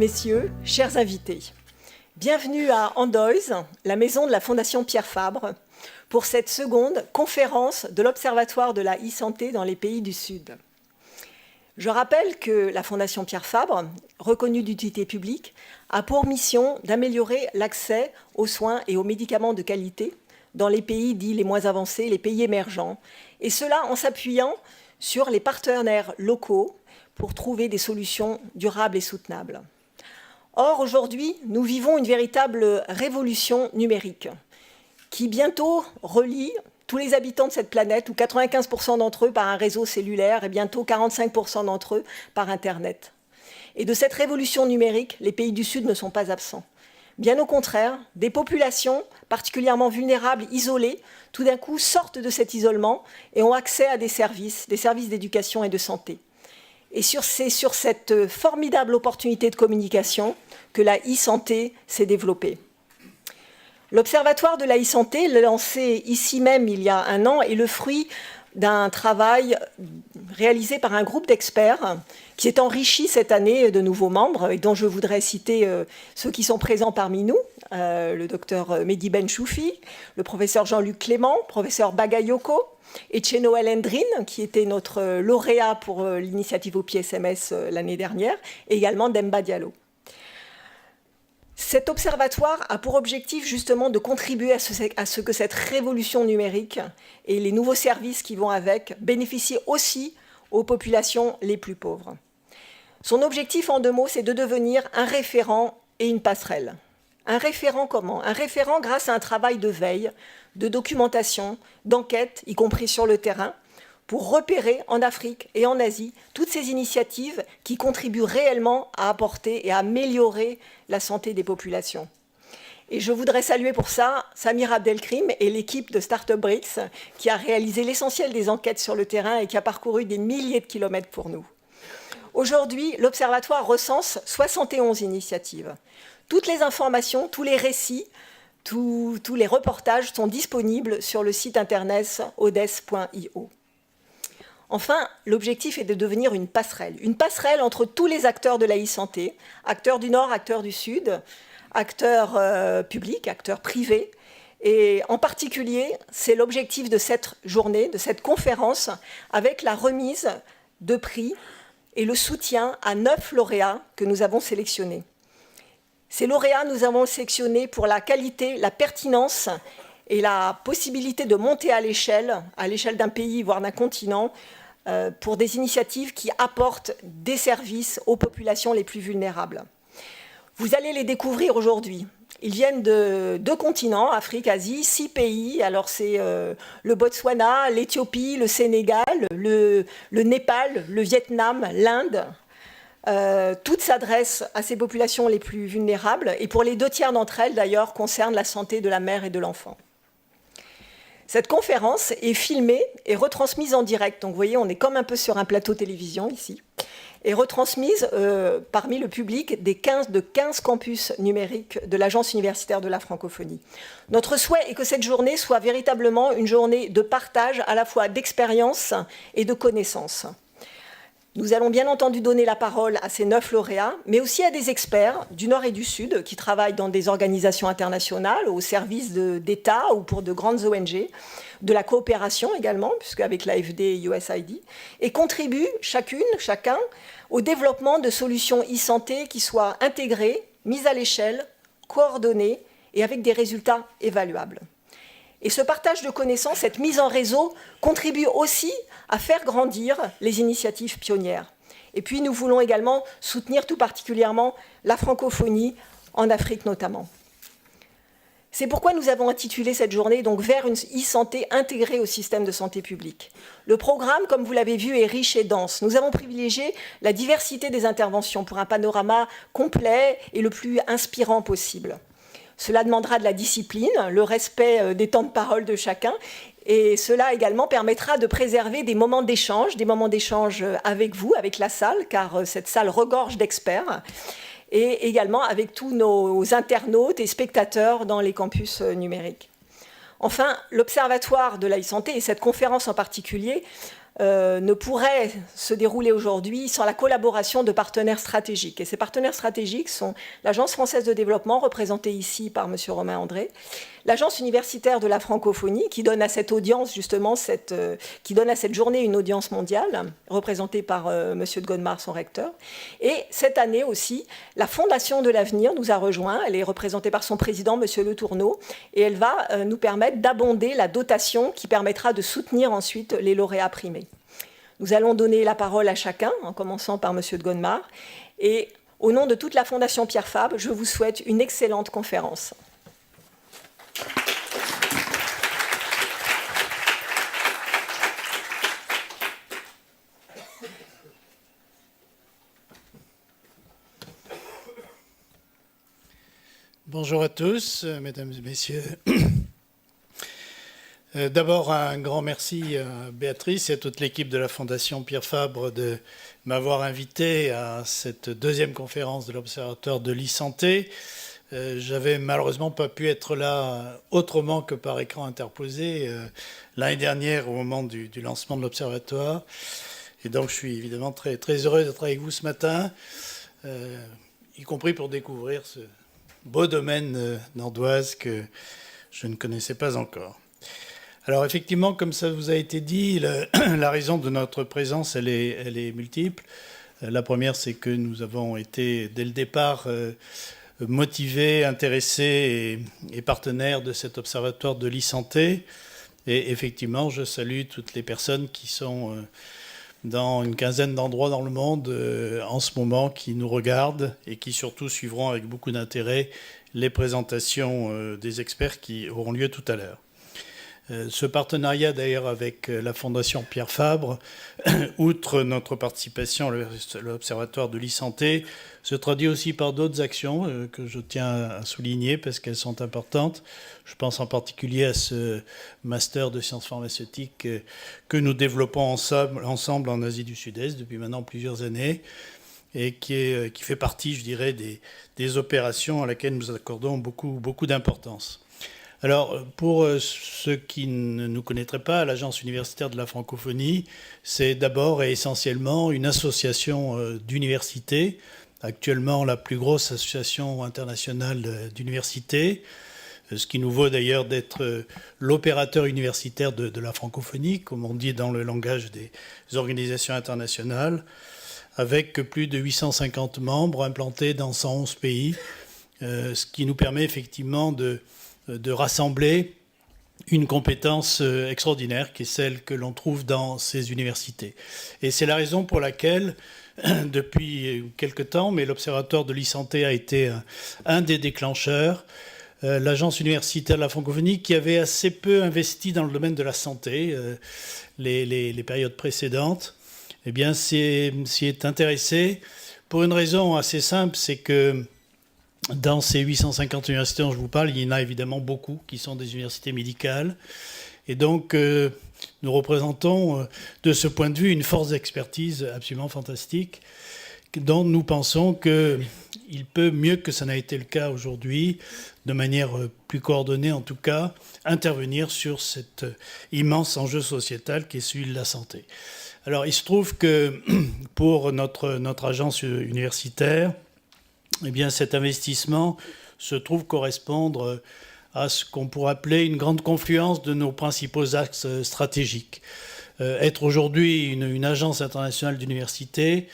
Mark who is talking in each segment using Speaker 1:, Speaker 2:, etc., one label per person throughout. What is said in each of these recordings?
Speaker 1: messieurs, chers invités. Bienvenue à Andoise, la maison de la Fondation Pierre Fabre, pour cette seconde conférence de l'Observatoire de la e-santé dans les pays du Sud. Je rappelle que la Fondation Pierre Fabre, reconnue d'utilité publique, a pour mission d'améliorer l'accès aux soins et aux médicaments de qualité dans les pays dits les moins avancés, les pays émergents, et cela en s'appuyant sur les partenaires locaux pour trouver des solutions durables et soutenables. Or, aujourd'hui, nous vivons une véritable révolution numérique qui bientôt relie tous les habitants de cette planète, ou 95% d'entre eux par un réseau cellulaire et bientôt 45% d'entre eux par Internet. Et de cette révolution numérique, les pays du Sud ne sont pas absents. Bien au contraire, des populations particulièrement vulnérables, isolées, tout d'un coup sortent de cet isolement et ont accès à des services d'éducation et de santé. Et c'est sur cette formidable opportunité de communication que la e-santé s'est développée. L'Observatoire de la e-santé, lancé ici même il y a un an, est le fruit d'un travail réalisé par un groupe d'experts qui s'est enrichi cette année de nouveaux membres et dont je voudrais citer ceux qui sont présents parmi nous, le docteur Mehdi Benchoufi, le professeur Jean-Luc Clément, professeur Bagayoko, et Chénoël Endrine, qui était notre lauréat pour l'initiative OPI-SMS l'année dernière, et également Demba Diallo. Cet observatoire a pour objectif justement de contribuer à ce que cette révolution numérique et les nouveaux services qui vont avec bénéficient aussi aux populations les plus pauvres. Son objectif, en deux mots, c'est de devenir un référent et une passerelle. Un référent comment? Un référent grâce à un travail de veille, de documentation, d'enquête, y compris sur le terrain, pour repérer en Afrique et en Asie toutes ces initiatives qui contribuent réellement à apporter et à améliorer la santé des populations. Et je voudrais saluer pour ça Samir Abdelkrim et l'équipe de Startup Bricks qui a réalisé l'essentiel des enquêtes sur le terrain et qui a parcouru des milliers de kilomètres pour nous. Aujourd'hui, l'Observatoire recense 71 initiatives. Toutes les informations, tous les récits, tous les reportages sont disponibles sur le site internet odes.io. Enfin, l'objectif est de devenir une passerelle entre tous les acteurs de la e-santé, acteurs du Nord, acteurs du Sud, acteurs publics, acteurs privés. Et en particulier, c'est l'objectif de cette journée, de cette conférence, avec la remise de prix et le soutien à 9 lauréats que nous avons sélectionnés. Ces lauréats, nous avons sélectionnés pour la qualité, la pertinence et la possibilité de monter à l'échelle d'un pays, voire d'un continent, pour des initiatives qui apportent des services aux populations les plus vulnérables. Vous allez les découvrir aujourd'hui. Ils viennent de 2 continents, Afrique, Asie, 6 pays. Alors c'est le Botswana, l'Éthiopie, le Sénégal, le Népal, le Vietnam, l'Inde. Toutes s'adressent à ces populations les plus vulnérables et pour les 2/3 d'entre elles, d'ailleurs, concernent la santé de la mère et de l'enfant. Cette conférence est filmée et retransmise en direct. Donc vous voyez, on est comme un peu sur un plateau télévision ici. Et retransmise parmi le public de 15 campus numériques de l'Agence universitaire de la francophonie. Notre souhait est que cette journée soit véritablement une journée de partage à la fois d'expérience et de connaissances. Nous allons bien entendu donner la parole à ces 9 lauréats, mais aussi à des experts du Nord et du Sud qui travaillent dans des organisations internationales, au service d'État ou pour de grandes ONG, de la coopération également, puisqu'avec l'AFD et USAID, et contribuent chacun, au développement de solutions e-santé qui soient intégrées, mises à l'échelle, coordonnées et avec des résultats évaluables. Et ce partage de connaissances, cette mise en réseau, contribue aussi à faire grandir les initiatives pionnières. Et puis nous voulons également soutenir tout particulièrement la francophonie, en Afrique notamment. C'est pourquoi nous avons intitulé cette journée donc, vers une e-santé intégrée au système de santé publique. Le programme, comme vous l'avez vu, est riche et dense. Nous avons privilégié la diversité des interventions pour un panorama complet et le plus inspirant possible. Cela demandera de la discipline, le respect des temps de parole de chacun, et cela également permettra de préserver des moments d'échange avec vous, avec la salle, car cette salle regorge d'experts, et également avec tous nos internautes et spectateurs dans les campus numériques. Enfin, l'Observatoire de la e-santé, et cette conférence en particulier, ne pourrait se dérouler aujourd'hui sans la collaboration de partenaires stratégiques. Et ces partenaires stratégiques sont l'Agence française de développement, représentée ici par M. Romain André, l'Agence universitaire de la francophonie, qui donne à cette audience, justement, qui donne à cette journée une audience mondiale, représentée par M. de Godemar, son recteur. Et cette année aussi, la Fondation de l'Avenir nous a rejoints. Elle est représentée par son président, M. Le Tourneau, et elle va nous permettre d'abonder la dotation qui permettra de soutenir ensuite les lauréats primés. Nous allons donner la parole à chacun, en commençant par M. de Godemar. Et au nom de toute la Fondation Pierre Fabre, je vous souhaite une excellente conférence.
Speaker 2: Bonjour à tous, mesdames et messieurs. D'abord, un grand merci à Béatrice et à toute l'équipe de la Fondation Pierre Fabre de m'avoir invité à cette deuxième conférence de l'Observatoire de l'e-santé. J'avais malheureusement pas pu être là autrement que par écran interposé l'année dernière au moment du lancement de l'Observatoire. Et donc, je suis évidemment très, très heureux d'être avec vous ce matin, y compris pour découvrir ce beau domaine d'Andoise que je ne connaissais pas encore. Alors effectivement, comme ça vous a été dit, la raison de notre présence, elle est multiple. La première, c'est que nous avons été, dès le départ, motivés, intéressés et partenaires de cet observatoire de l'e-santé. Et effectivement, je salue toutes les personnes qui sont dans une quinzaine d'endroits dans le monde en ce moment, qui nous regardent et qui surtout suivront avec beaucoup d'intérêt les présentations des experts qui auront lieu tout à l'heure. Ce partenariat d'ailleurs avec la Fondation Pierre Fabre, outre notre participation à l'Observatoire de l'e-santé, se traduit aussi par d'autres actions que je tiens à souligner parce qu'elles sont importantes. Je pense en particulier à ce master de sciences pharmaceutiques que nous développons ensemble en Asie du Sud-Est depuis maintenant plusieurs années et qui fait partie, je dirais, des opérations à laquelle nous accordons beaucoup d'importance. Alors, pour ceux qui ne nous connaîtraient pas, l'Agence universitaire de la francophonie, c'est d'abord et essentiellement une association d'universités, actuellement la plus grosse association internationale d'universités, ce qui nous vaut d'ailleurs d'être l'opérateur universitaire de la francophonie, comme on dit dans le langage des organisations internationales, avec plus de 850 membres implantés dans 111 pays, ce qui nous permet effectivement de rassembler une compétence extraordinaire qui est celle que l'on trouve dans ces universités. Et c'est la raison pour laquelle, depuis quelque temps, mais l'Observatoire de l'e-santé a été un des déclencheurs, l'Agence universitaire de la francophonie qui avait assez peu investi dans le domaine de la santé les périodes précédentes, eh bien s'y est intéressé pour une raison assez simple, c'est que dans ces 850 universités dont je vous parle, il y en a évidemment beaucoup qui sont des universités médicales. Et donc, nous représentons de ce point de vue une force d'expertise absolument fantastique dont nous pensons qu'il peut, mieux que ça n'a été le cas aujourd'hui, de manière plus coordonnée en tout cas, intervenir sur cet immense enjeu sociétal qui est celui de la santé. Alors, il se trouve que pour notre agence universitaire, eh bien, cet investissement se trouve correspondre à ce qu'on pourrait appeler une grande confluence de nos principaux axes stratégiques. Être aujourd'hui une agence internationale d'université,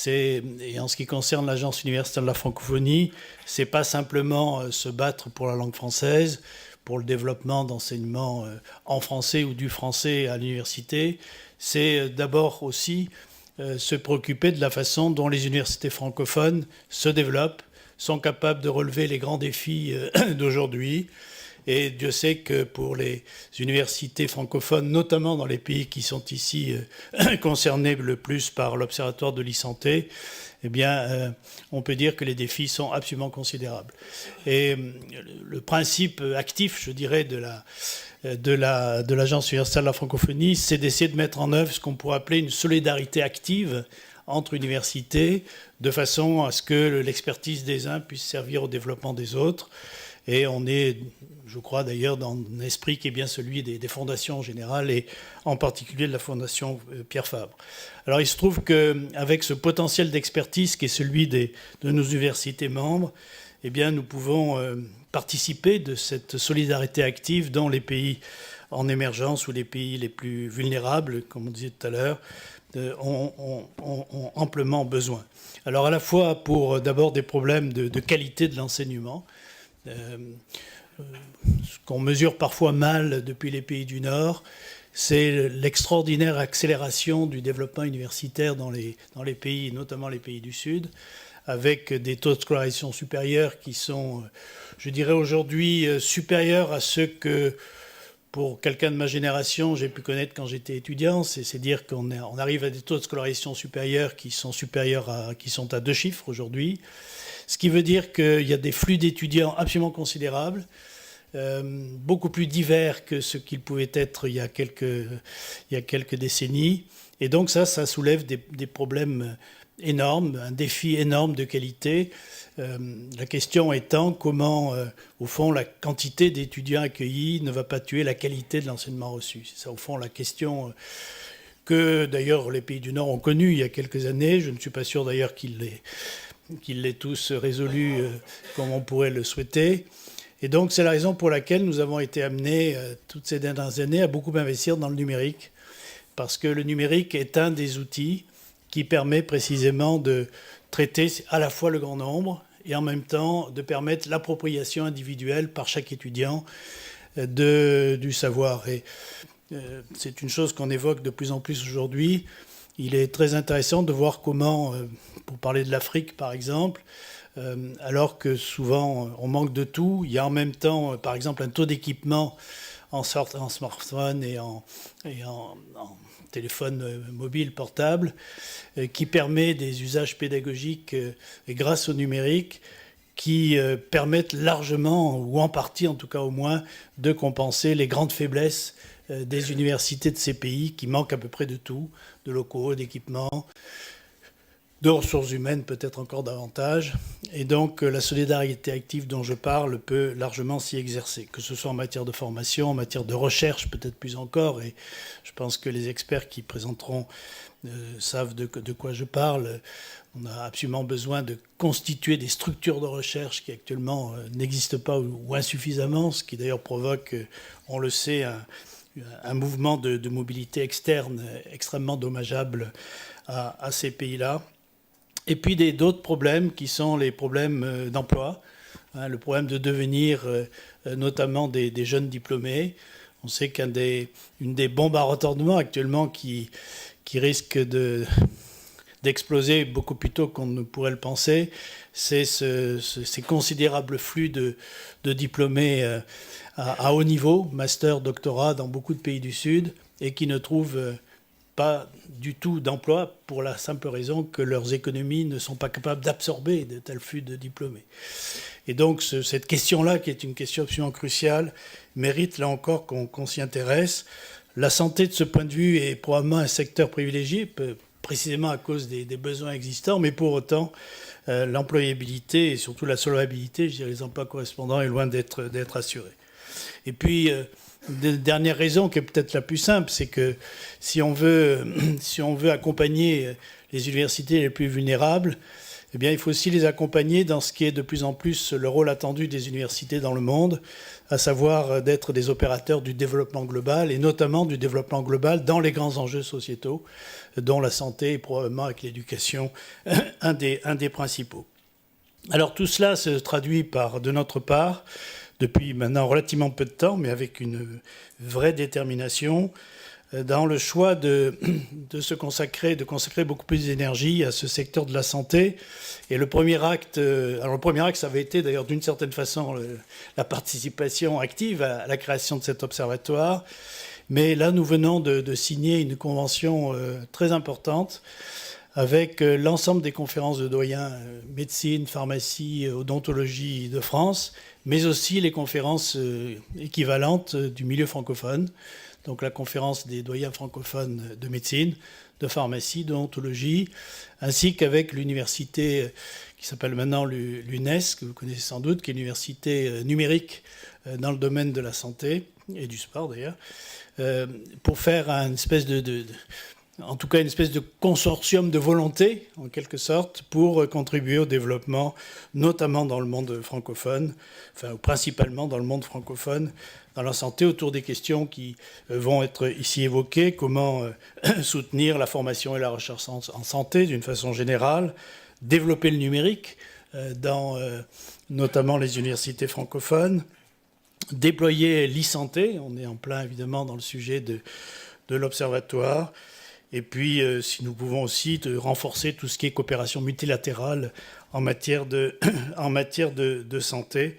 Speaker 2: et en ce qui concerne l'Agence universitaire de la francophonie, c'est pas simplement se battre pour la langue française, pour le développement d'enseignement en français ou du français à l'université, c'est d'abord aussi se préoccuper de la façon dont les universités francophones se développent, sont capables de relever les grands défis d'aujourd'hui. Et Dieu sait que pour les universités francophones, notamment dans les pays qui sont ici concernés le plus par l'Observatoire de l'e-santé, eh bien, on peut dire que les défis sont absolument considérables. Et le principe actif, je dirais, de l'Agence universitaire de la francophonie, c'est d'essayer de mettre en œuvre ce qu'on pourrait appeler une solidarité active entre universités, de façon à ce que l'expertise des uns puisse servir au développement des autres. Et on est, je crois d'ailleurs, dans un esprit qui est bien celui des fondations en général, et en particulier de la Fondation Pierre Fabre. Alors il se trouve qu'avec ce potentiel d'expertise qui est celui de nos universités membres, eh bien, nous pouvons participer de cette solidarité active dont les pays en émergence ou les pays les plus vulnérables, comme on disait tout à l'heure, ont amplement besoin. Alors à la fois pour d'abord des problèmes de qualité de l'enseignement, ce qu'on mesure parfois mal depuis les pays du Nord, c'est l'extraordinaire accélération du développement universitaire dans les pays, notamment les pays du Sud, avec des taux de scolarisation supérieurs qui sont, je dirais aujourd'hui, supérieurs à ceux que, pour quelqu'un de ma génération, j'ai pu connaître quand j'étais étudiant. C'est dire qu'on arrive à des taux de scolarisation supérieurs qui sont à 2 chiffres aujourd'hui. Ce qui veut dire qu'il y a des flux d'étudiants absolument considérables, beaucoup plus divers que ce qu'ils pouvaient être il y a quelques décennies. Et donc ça soulève des problèmes énormes, un défi énorme de qualité. La question étant comment, au fond, la quantité d'étudiants accueillis ne va pas tuer la qualité de l'enseignement reçu. C'est ça, au fond, la question que, d'ailleurs, les pays du Nord ont connue il y a quelques années. Je ne suis pas sûr, d'ailleurs, qu'ils l'aient tous résolu comme on pourrait le souhaiter. Et donc, c'est la raison pour laquelle nous avons été amenés, toutes ces dernières années, à beaucoup investir dans le numérique. Parce que le numérique est un des outils qui permet précisément de traiter à la fois le grand nombre et en même temps de permettre l'appropriation individuelle par chaque étudiant du savoir. Et c'est une chose qu'on évoque de plus en plus aujourd'hui. Il est très intéressant de voir comment, pour parler de l'Afrique par exemple, alors que souvent on manque de tout, il y a en même temps, par exemple, un taux d'équipement en smartphone et en téléphone mobile portable qui permet des usages pédagogiques et grâce au numérique qui permettent largement, ou en partie en tout cas au moins, de compenser les grandes faiblesses des universités de ces pays qui manquent à peu près de tout, de locaux, d'équipements, de ressources humaines peut-être encore davantage. Et donc la solidarité active dont je parle peut largement s'y exercer, que ce soit en matière de formation, en matière de recherche peut-être plus encore. Et je pense que les experts qui présenteront savent de quoi je parle. On a absolument besoin de constituer des structures de recherche qui actuellement n'existent pas ou insuffisamment, ce qui d'ailleurs provoque, on le sait, un mouvement de mobilité externe extrêmement dommageable à ces pays-là. Et puis d'autres problèmes qui sont les problèmes d'emploi, le problème de devenir notamment des jeunes diplômés. On sait qu'une des bombes à retardement actuellement qui risque d'exploser beaucoup plus tôt qu'on ne pourrait le penser, c'est ces considérables flux de diplômés à haut niveau, master, doctorat, dans beaucoup de pays du Sud, et qui ne trouvent pas du tout d'emploi pour la simple raison que leurs économies ne sont pas capables d'absorber de tels flux de diplômés. Et donc cette question-là, qui est une question absolument cruciale, mérite là encore qu'on s'y intéresse. La santé de ce point de vue est probablement un secteur privilégié, précisément à cause des besoins existants, mais pour autant l'employabilité et surtout la solvabilité, je dirais les emplois correspondants, est loin d'être assurée. Et puis dernière raison qui est peut-être la plus simple, c'est que si on veut accompagner les universités les plus vulnérables, eh bien, il faut aussi les accompagner dans ce qui est de plus en plus le rôle attendu des universités dans le monde, à savoir d'être des opérateurs du développement global, et notamment du développement global dans les grands enjeux sociétaux, dont la santé est probablement avec l'éducation un des principaux. Alors tout cela se traduit par, de notre part, depuis maintenant relativement peu de temps, mais avec une vraie détermination, dans le choix de consacrer beaucoup plus d'énergie à ce secteur de la santé. Et le premier acte, ça avait été d'ailleurs d'une certaine façon la participation active à la création de cet observatoire. Mais là, nous venons de signer une convention très importante avec l'ensemble des conférences de doyens médecine, pharmacie, odontologie de France, mais aussi les conférences équivalentes du milieu francophone, donc la conférence des doyens francophones de médecine, de pharmacie, d'odontologie, ainsi qu'avec l'université qui qui s'appelle maintenant l'UNES, que vous connaissez sans doute, qui est l'université numérique dans le domaine de la santé et du sport d'ailleurs, pour faire une espèce en tout cas une espèce de consortium de volonté, en quelque sorte, pour contribuer au développement, notamment dans le monde francophone, enfin principalement dans le monde francophone, dans la santé, autour des questions qui vont être ici évoquées, comment soutenir la formation et la recherche en santé d'une façon générale, développer le numérique dans notamment les universités francophones, déployer l'e-santé, on est en plein évidemment dans le sujet de l'observatoire, et puis si nous pouvons aussi renforcer tout ce qui est coopération multilatérale en matière de santé.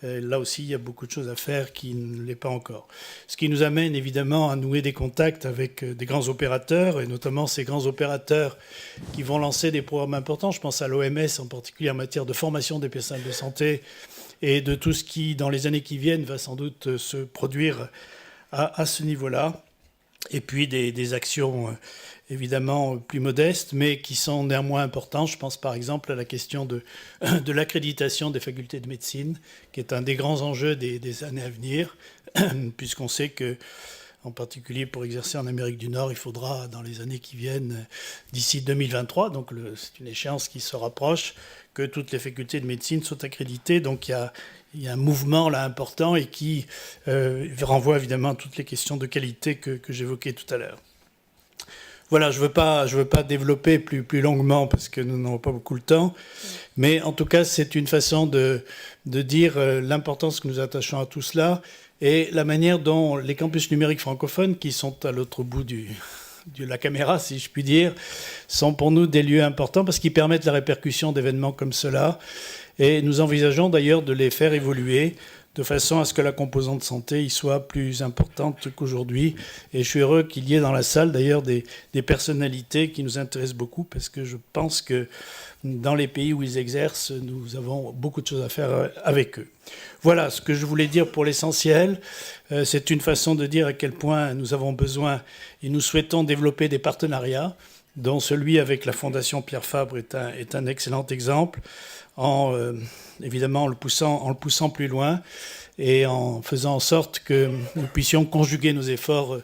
Speaker 2: Là aussi, il y a beaucoup de choses à faire qui ne l'est pas encore. Ce qui nous amène évidemment à nouer des contacts avec des grands opérateurs, et notamment ces grands opérateurs qui vont lancer des programmes importants. Je pense à l'OMS en particulier en matière de formation des personnels de santé et de tout ce qui, dans les années qui viennent, va sans doute se produire à ce niveau-là. Et puis des actions évidemment plus modestes, mais qui sont néanmoins importantes. Je pense par exemple à la question de l'accréditation des facultés de médecine, qui est un des grands enjeux des années à venir, puisqu'on sait que, en particulier pour exercer en Amérique du Nord, il faudra, dans les années qui viennent, d'ici 2023, donc c'est une échéance qui se rapproche, que toutes les facultés de médecine soient accréditées. Donc il y a un mouvement là important et qui renvoie évidemment à toutes les questions de qualité que j'évoquais tout à l'heure. Voilà, je veux pas développer plus longuement parce que nous n'avons pas beaucoup le temps, mais en tout cas c'est une façon de dire l'importance que nous attachons à tout cela et la manière dont les campus numériques francophones, qui sont à l'autre bout de la caméra, si je puis dire, sont pour nous des lieux importants parce qu'ils permettent la répercussion d'événements comme cela. Et nous envisageons d'ailleurs de les faire évoluer de façon à ce que la composante santé y soit plus importante qu'aujourd'hui. Et je suis heureux qu'il y ait dans la salle d'ailleurs des personnalités qui nous intéressent beaucoup parce que je pense que dans les pays où ils exercent, nous avons beaucoup de choses à faire avec eux. Voilà ce que je voulais dire pour l'essentiel. C'est une façon de dire à quel point nous avons besoin et nous souhaitons développer des partenariats, dont celui avec la Fondation Pierre Fabre est un excellent exemple, évidemment en le poussant plus loin et en faisant en sorte que nous puissions conjuguer nos efforts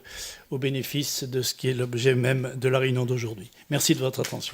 Speaker 2: au bénéfice de ce qui est l'objet même de la réunion d'aujourd'hui. Merci de votre attention.